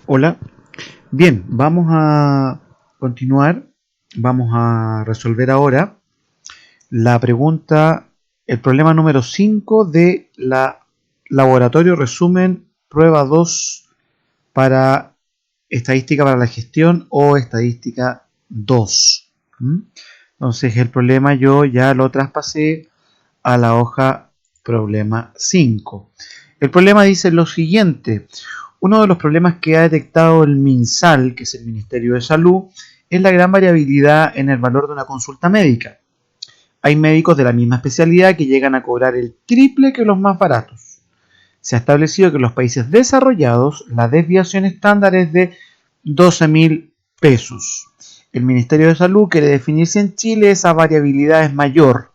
Hola, bien, vamos a continuar, vamos a resolver ahora la pregunta, el problema número 5 de la laboratorio resumen prueba 2 para estadística para la gestión o estadística 2. Entonces el problema yo ya lo traspasé a la hoja problema 5. El problema dice lo siguiente: uno de los problemas que ha detectado el MinSal, que es el Ministerio de Salud, es la gran variabilidad en el valor de una consulta médica. Hay médicos de la misma especialidad que llegan a cobrar el triple que los más baratos. Se ha establecido que en los países desarrollados la desviación estándar es de 12.000 pesos. El Ministerio de Salud quiere definir si en Chile esa variabilidad es mayor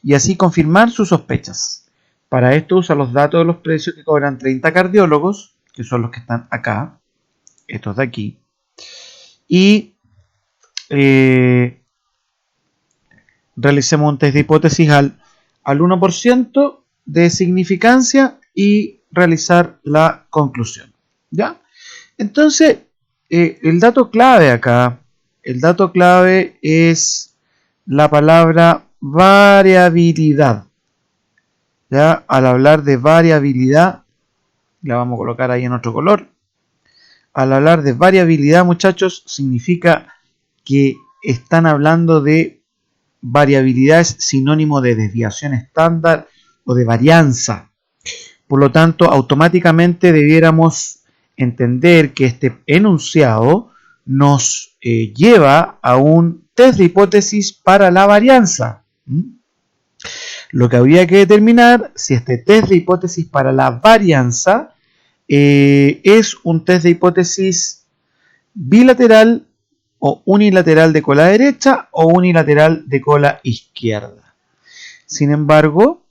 y así confirmar sus sospechas. Para esto usa los datos de los precios que cobran 30 cardiólogos, que son los que están acá, estos de aquí, y realicemos un test de hipótesis al 1% de significancia y realizar la conclusión. ¿Ya? Entonces, el dato clave acá, el dato clave es la palabra variabilidad. ¿Ya? Al hablar de variabilidad, la vamos a colocar ahí en otro color. Al hablar de variabilidad, muchachos, significa que están hablando de variabilidad, es sinónimo de desviación estándar o de varianza. Por lo tanto, automáticamente debiéramos entender que este enunciado nos lleva a un test de hipótesis para la varianza. Lo que habría que determinar si este test de hipótesis para la varianza es un test de hipótesis bilateral o unilateral de cola derecha o unilateral de cola izquierda. Sin embargo,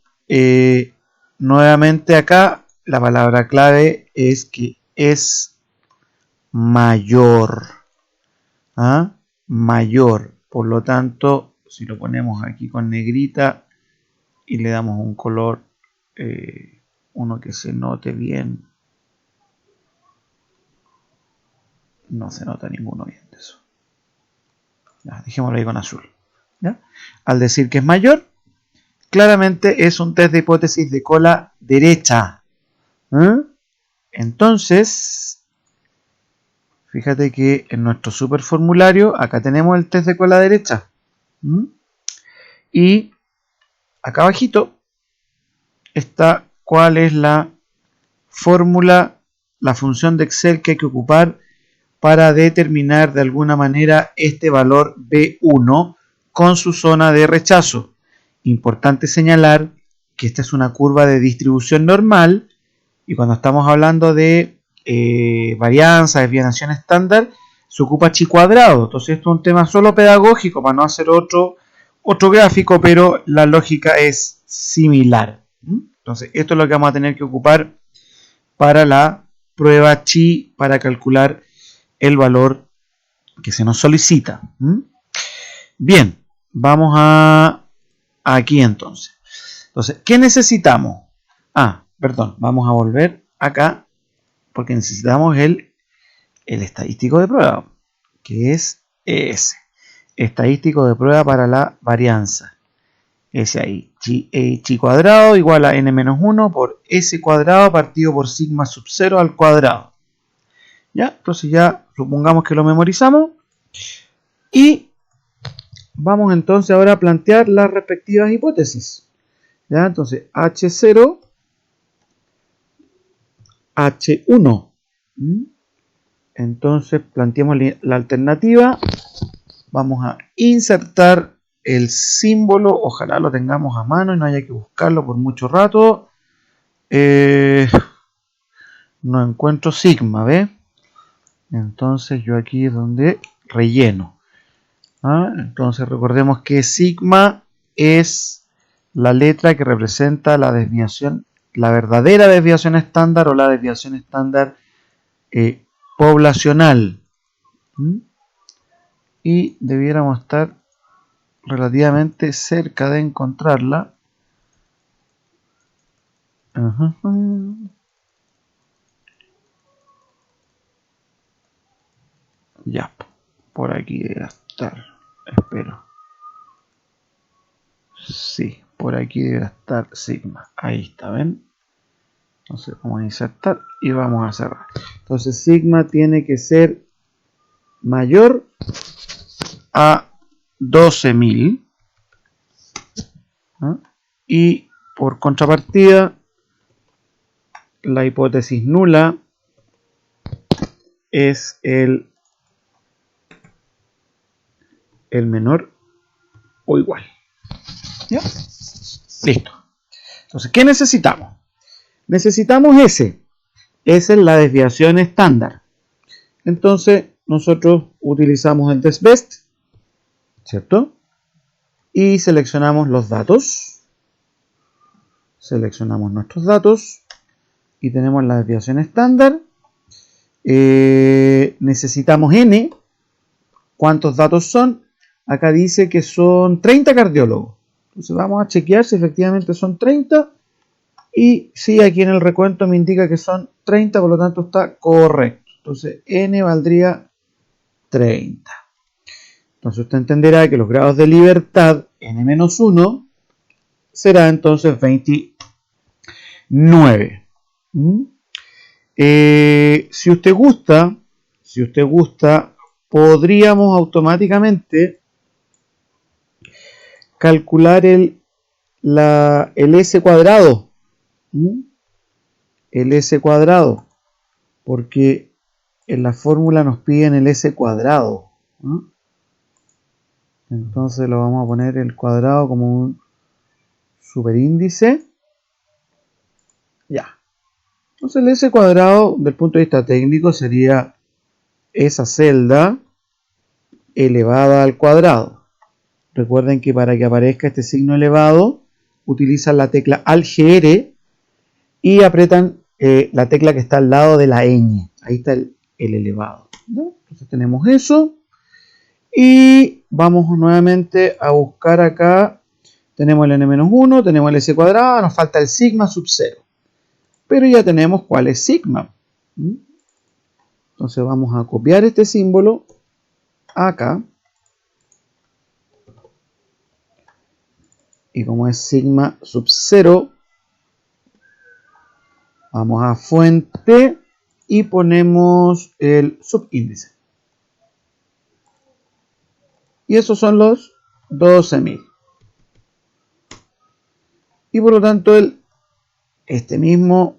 nuevamente acá la palabra clave es que es mayor. ¿Ah? Mayor. Por lo tanto, si lo ponemos aquí con negrita y le damos un color, uno que se note bien, no se nota ninguno bien de eso. Ya, dejémoslo ahí con azul. ¿Ya? Al decir que es mayor, claramente es un test de hipótesis de cola derecha. Entonces, fíjate que en nuestro superformulario, acá tenemos el test de cola derecha. Y acá abajito está cuál es la fórmula, la función de Excel que hay que ocupar para determinar de alguna manera este valor B1 con su zona de rechazo. Importante señalar que esta es una curva de distribución normal y cuando estamos hablando de varianza, desviación estándar, se ocupa chi cuadrado. Entonces esto es un tema solo pedagógico para no hacer otro gráfico, pero la lógica es similar. Entonces esto es lo que vamos a tener que ocupar para la prueba chi para calcular el valor que se nos solicita. Bien, vamos a aquí entonces. Entonces, ¿qué necesitamos? Perdón, vamos a volver acá porque necesitamos el estadístico de prueba, que es ese. Estadístico de prueba para la varianza. Ese ahí. Chi cuadrado igual a n-1 por s cuadrado partido por sigma sub 0 al cuadrado. ¿Ya? Entonces ya supongamos que lo memorizamos. Y vamos entonces ahora a plantear las respectivas hipótesis. ¿Ya? Entonces H0, H1. Entonces planteamos la alternativa. Vamos a insertar el símbolo. Ojalá lo tengamos a mano y no haya que buscarlo por mucho rato. No encuentro sigma, ¿ve? Entonces yo aquí es donde relleno. Entonces recordemos que sigma es la letra que representa la desviación, la verdadera desviación estándar o la desviación estándar poblacional. Y debiéramos estar relativamente cerca de encontrarla. Ya, por aquí debe estar. Espero. Sí, por aquí debe estar sigma. Ahí está, ¿ven? Entonces vamos a insertar y vamos a cerrar. Entonces sigma tiene que ser mayor a 12.000. ¿Ah? Y por contrapartida, la hipótesis nula es el menor o igual. ¿Ya? Listo. Entonces, ¿qué necesitamos? Necesitamos S. Esa es la desviación estándar. Entonces, nosotros utilizamos el DESBEST, ¿cierto? Y seleccionamos los datos. Seleccionamos nuestros datos y tenemos la desviación estándar. Necesitamos N. ¿Cuántos datos son? Acá dice que son 30 cardiólogos. Entonces vamos a chequear si efectivamente son 30. Y sí, aquí en el recuento me indica que son 30, por lo tanto está correcto. Entonces N valdría 30. Entonces usted entenderá que los grados de libertad N-1 será entonces 29. Si usted gusta, podríamos automáticamente calcular el S cuadrado. El S cuadrado. Porque en la fórmula nos piden el S cuadrado. Entonces lo vamos a poner el cuadrado como un superíndice. Ya. Entonces el S cuadrado, del punto de vista técnico, sería esa celda elevada al cuadrado. Recuerden que para que aparezca este signo elevado, utilizan la tecla Alt+G y apretan la tecla que está al lado de la ñ. Ahí está el elevado. ¿No? Entonces tenemos eso. Y vamos nuevamente a buscar acá. Tenemos el n-1, tenemos el s cuadrado, nos falta el sigma sub 0. Pero ya tenemos cuál es sigma. Entonces vamos a copiar este símbolo acá. Y como es sigma sub 0, vamos a fuente y ponemos el subíndice. Y esos son los 12.000. Y por lo tanto este mismo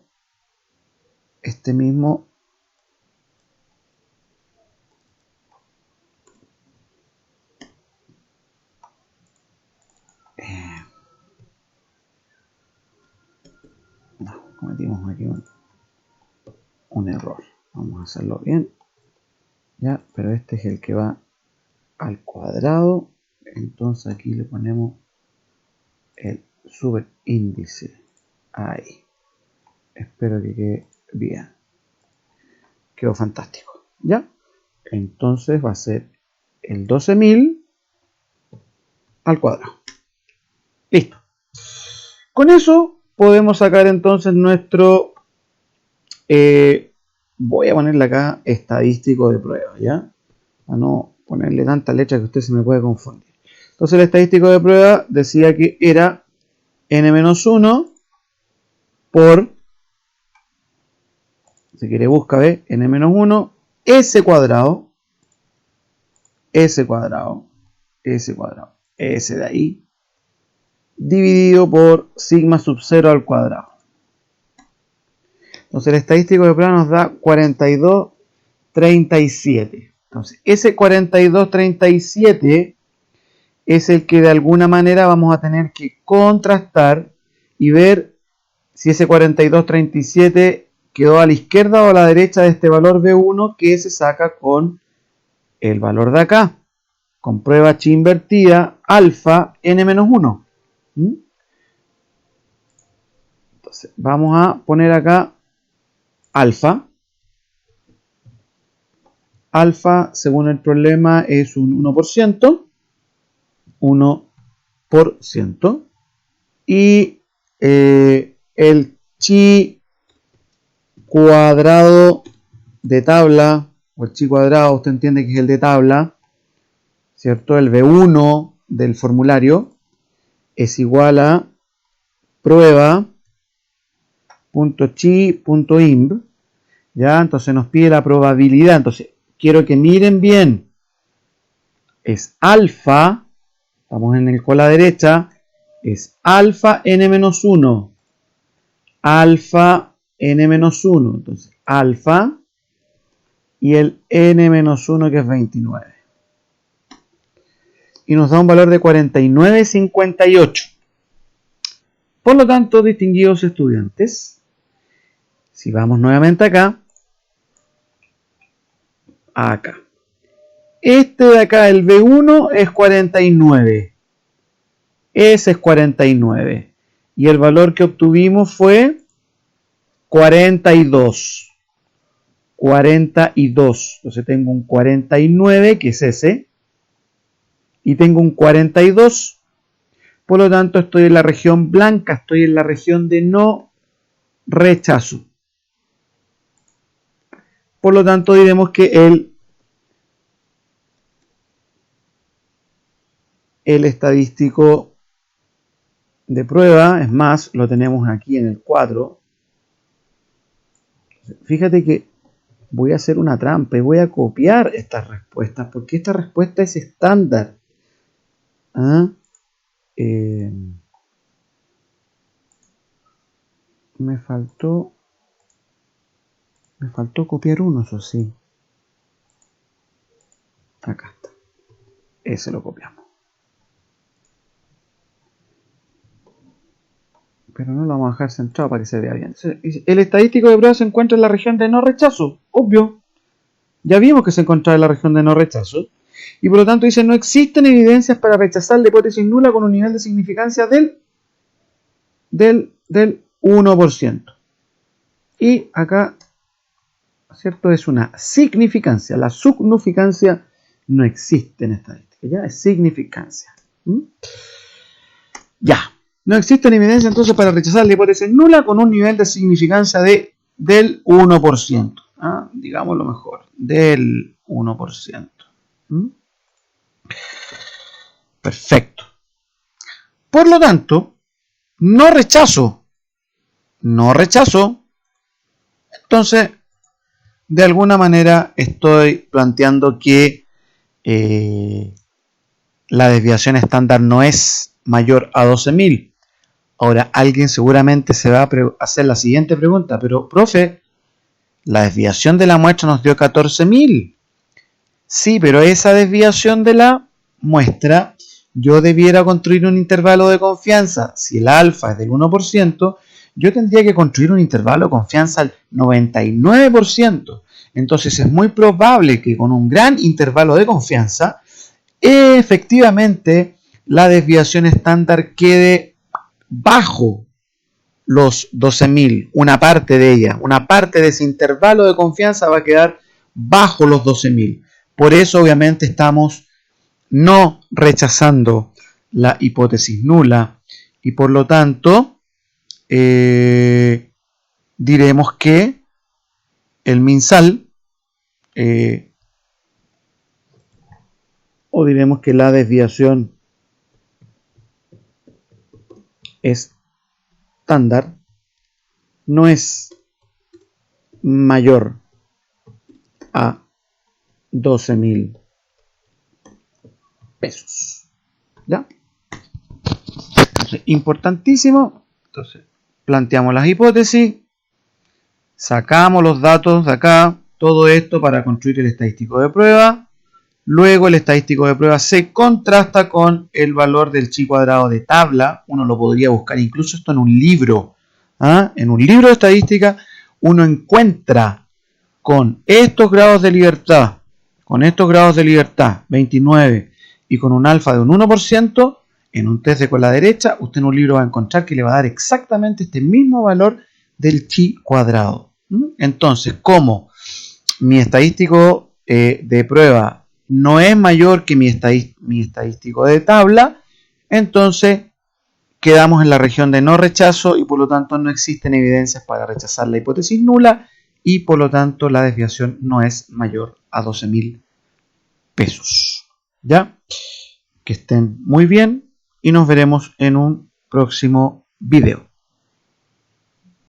cometimos aquí un error. Vamos a hacerlo bien. Ya, pero este es el que va al cuadrado. Entonces aquí le ponemos el superíndice. Ahí. Espero que quede bien. Quedó fantástico. ¿Ya? Entonces va a ser el 12.000 al cuadrado. Listo. Con eso podemos sacar entonces nuestro... voy a ponerle acá estadístico de prueba, ¿ya? Para no ponerle tanta letra que usted se me puede confundir. Entonces el estadístico de prueba decía que era n-1 por, si quiere busca, ¿ve? n-1, s cuadrado, s de ahí, dividido por sigma sub 0 al cuadrado. Entonces el estadístico de prueba nos da 42,37. Entonces ese 42,37 es el que de alguna manera vamos a tener que contrastar y ver si ese 42,37 quedó a la izquierda o a la derecha de este valor B1 que se saca con el valor de acá, con prueba chi invertida alfa n-1. Entonces vamos a poner acá alfa. Alfa, según el problema, es un 1%. 1%. Y el chi cuadrado de tabla o el chi cuadrado, usted entiende que es el de tabla, ¿cierto? El B1 del formulario es igual a prueba.chi.imb, ¿ya? Entonces nos pide la probabilidad. Entonces, quiero que miren bien. Es alfa, estamos en el cola derecha, es alfa n-1. Alfa n-1. Entonces, alfa y el n-1 que es 29. Y nos da un valor de 49,58. Por lo tanto, distinguidos estudiantes, si vamos nuevamente acá, este de acá, el B1, es 49. Ese es 49. Y el valor que obtuvimos fue 42. 42. Entonces tengo un 49, que es ese. Y tengo un 42. Por lo tanto, estoy en la región blanca. Estoy en la región de no rechazo. Por lo tanto, diremos que el estadístico de prueba, es más, lo tenemos aquí en el 4. Fíjate que voy a hacer una trampa y voy a copiar estas respuestas, porque esta respuesta es estándar. Me faltó copiar uno, eso sí. Acá está. Ese lo copiamos. Pero no lo vamos a dejar centrado para que se vea bien. El estadístico de prueba se encuentra en la región de no rechazo. Obvio. Ya vimos que se encontraba en la región de no rechazo. Y por lo tanto dice, no existen evidencias para rechazar la hipótesis nula con un nivel de significancia del 1%. Y acá, ¿cierto? Es una significancia. La significancia no existe en estadística. Ya es significancia. Ya. No existen evidencias entonces para rechazar la hipótesis nula con un nivel de significancia del 1%. Digámoslo mejor. Del 1%. Perfecto. Por lo tanto, no rechazo. Entonces, de alguna manera estoy planteando que la desviación estándar no es mayor a 12.000. Ahora, alguien seguramente se va a hacer la siguiente pregunta, pero, profe, la desviación de la muestra nos dio 14.000. Sí, pero esa desviación de la muestra, yo debiera construir un intervalo de confianza. Si el alfa es del 1%, yo tendría que construir un intervalo de confianza al 99%. Entonces es muy probable que con un gran intervalo de confianza, efectivamente, la desviación estándar quede bajo los 12.000. Una parte de ella, una parte de ese intervalo de confianza va a quedar bajo los 12.000. Por eso, obviamente, estamos no rechazando la hipótesis nula y por lo tanto diremos que el MinSal o diremos que la desviación estándar no es mayor a 12.000 pesos. ¿Ya? Entonces, importantísimo. Entonces, planteamos las hipótesis, sacamos los datos de acá, todo esto para construir el estadístico de prueba. Luego el estadístico de prueba se contrasta con el valor del chi cuadrado de tabla. Uno lo podría buscar incluso esto en un libro. En un libro de estadística uno encuentra con estos grados de libertad, 29, y con un alfa de un 1%, en un test de cola derecha, usted en un libro va a encontrar que le va a dar exactamente este mismo valor del chi cuadrado. Entonces, como mi estadístico de prueba no es mayor que mi estadístico de tabla, entonces quedamos en la región de no rechazo y por lo tanto no existen evidencias para rechazar la hipótesis nula y por lo tanto la desviación no es mayor a 12.000 pesos. ¿Ya? Que estén muy bien y nos veremos en un próximo video.